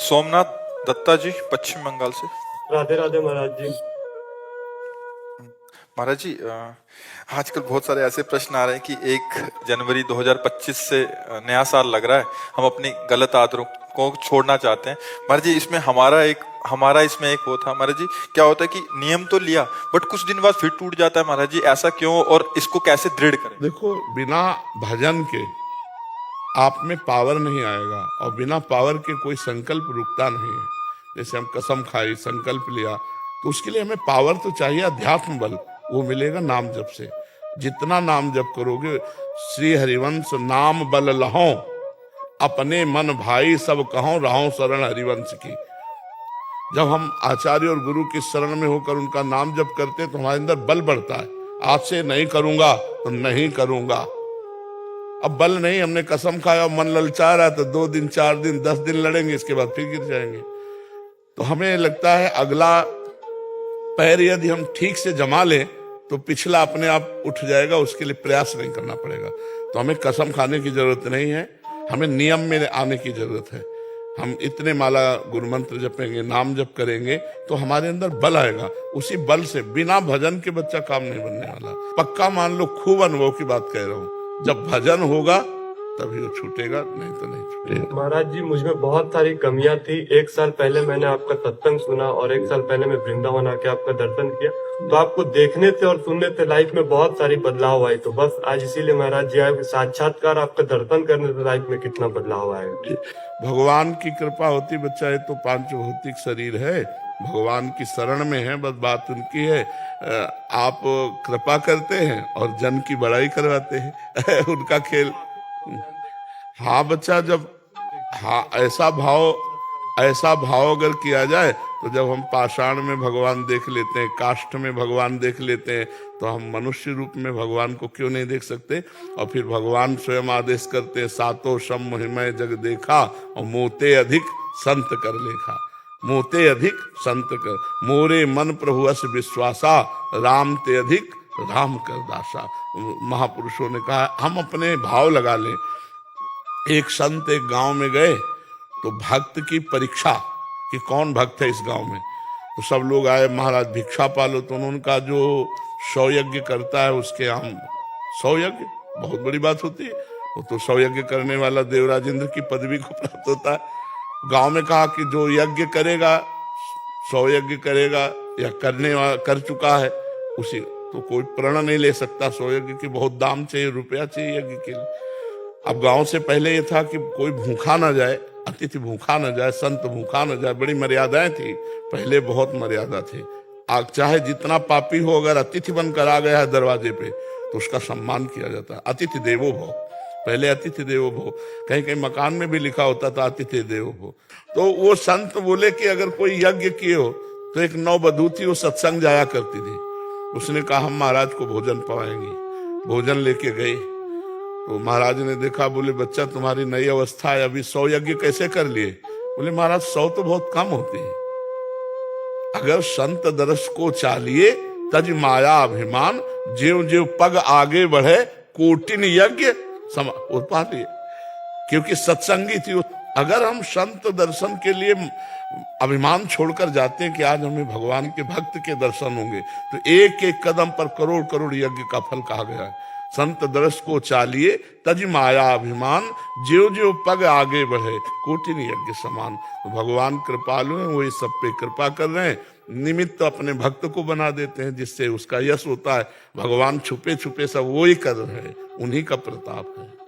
सोमनाथ दत्ता जी, पश्चिम बंगाल से। राधे राधे महाराज जी। महाराज जी, आजकल बहुत सारे ऐसे प्रश्न आ रहे हैं कि 1 जनवरी 2025 से नया साल लग रहा है, हम अपनी गलत आदतों को छोड़ना चाहते हैं। महाराज जी, इसमें हमारा इसमें एक वो था महाराज जी, क्या होता है कि नियम तो लिया बट कुछ दिन बाद फिर टूट जाता है महाराज जी, ऐसा क्यों और इसको कैसे दृढ़ करें? देखो, बिना भजन के आप में पावर नहीं आएगा और बिना पावर के कोई संकल्प रुकता नहीं है। जैसे हम कसम खाई, संकल्प लिया, तो उसके लिए हमें पावर तो चाहिए, अध्यात्म बल, वो मिलेगा नाम जप से। जितना नाम जप करोगे, श्री हरिवंश नाम बल लहो, अपने मन भाई सब कहो, रहो शरण हरिवंश की। जब हम आचार्य और गुरु की शरण में होकर उनका नाम जप करते हैं तो हमारे अंदर बल बढ़ता है। आज से नहीं करूंगा तो नहीं करूंगा। अब बल नहीं, हमने कसम खाया और मन ललचा रहा है तो 2 दिन 4 दिन 10 दिन लड़ेंगे, इसके बाद फिर गिर जाएंगे। तो हमें लगता है अगला पैर यदि हम ठीक से जमा लें तो पिछला अपने आप उठ जाएगा, उसके लिए प्रयास नहीं करना पड़ेगा। तो हमें कसम खाने की जरूरत नहीं है, हमें नियम में आने की जरूरत है। हम इतने माला गुरु मंत्र जपेंगे, नाम जप करेंगे तो हमारे अंदर बल आएगा। उसी बल से, बिना भजन के बच्चा काम नहीं बनने वाला। पक्का मान लो, खूब अनुभव की बात कह रहा हूं। जब भजन होगा तभी वो छूटेगा, नहीं तो नहीं छूटेगा। महाराज जी, मुझमें बहुत सारी कमियां थी। 1 साल पहले मैंने आपका सत्संग सुना और 1 साल पहले मैं वृंदावन आके आपका दर्शन किया, तो आपको देखने से और सुनने से लाइफ में बहुत सारी बदलाव आई। तो बस आज इसीलिए महाराज जी आए, साक्षात्कार आपका दर्शन करने से लाइफ में कितना बदलाव आएगा। भगवान की कृपा होती बच्चा, ये तो 5 भौतिक शरीर है, भगवान की शरण में है, बस बात उनकी है। आप कृपा करते हैं और जन की बड़ाई करवाते हैं उनका खेल। हाँ बच्चा, जब हाँ ऐसा भाव अगर किया जाए तो जब हम पाषाण में भगवान देख लेते हैं, काष्ठ में भगवान देख लेते हैं, तो हम मनुष्य रूप में भगवान को क्यों नहीं देख सकते। और फिर भगवान स्वयं आदेश करते हैं, सातो सम महिमय जग देखा और मोते अधिक संत कर लेखा। मोते अधिक संत कर, मोरे मन प्रभु अस विश्वासा, राम ते अधिक राम कर दासा। महापुरुषों ने कहा हम अपने भाव लगा लें। एक संत एक गांव में गए तो भक्त की परीक्षा कि कौन भक्त है इस गांव में। तो सब लोग आए, महाराज भिक्षा पालो। तो उन्होंने कहा जो 100 यज्ञ करता है उसके हम 100 यज्ञ, बहुत बड़ी बात होती है। वो तो 100 यज्ञ करने वाला देवराज इंद्र की पदवी को प्राप्त होता है। गांव में कहा कि जो यज्ञ करेगा, 100 यज्ञ करेगा या कर चुका है, उसी तो कोई प्रण नहीं ले सकता। 100 यज्ञ की बहुत दाम चाहिए, रुपया चाहिए यज्ञ के लिए। अब गांव से पहले ये था कि कोई भूखा ना जाए, अतिथि भूखा न जाए, संत भूखा न जाए, बड़ी मर्यादाएं थी पहले, बहुत मर्यादा थी। आग चाहे जितना पापी हो, अगर अतिथि बनकर आ गया है दरवाजे पे तो उसका सम्मान किया जाता है। अतिथि देवो भव, पहले अतिथि देवो भव, कहीं कहीं मकान में भी लिखा होता था अतिथि देवो भव। तो वो संत बोले कि अगर कोई यज्ञ किए हो तो एक नववधू थी, वो सत्संग जाया करती थी। उसने कहा हम महाराज को भोजन पवाएंगे। भोजन लेके गई तो महाराज ने देखा, बोले बच्चा तुम्हारी नई अवस्था है, अभी 100 यज्ञ कैसे कर लिए। बोले महाराज 100 तो बहुत कम होती है, अगर संत दर्श को चालिए तज माया अभिमान, ज्यों ज्यों पग आगे बढ़े कोटिन यज्ञ पा लिए। क्योंकि सत्संगी थी। अगर हम संत दर्शन के लिए अभिमान छोड़कर जाते हैं कि आज हमें भगवान के भक्त के दर्शन होंगे, तो एक एक कदम पर करोड़ करोड़ यज्ञ का फल कहा गया है। संत दर्श को चालिए तज माया अभिमान, ज्यों ज्यों पग आगे बढ़े कोटिन यज्ञ समान। तो भगवान कृपालु हैं, वही सब पे कृपा कर रहे हैं। निमित्त अपने भक्त को बना देते हैं जिससे उसका यश होता है। भगवान छुपे छुपे सब वो ही कर रहे हैं, उन्हीं का प्रताप है।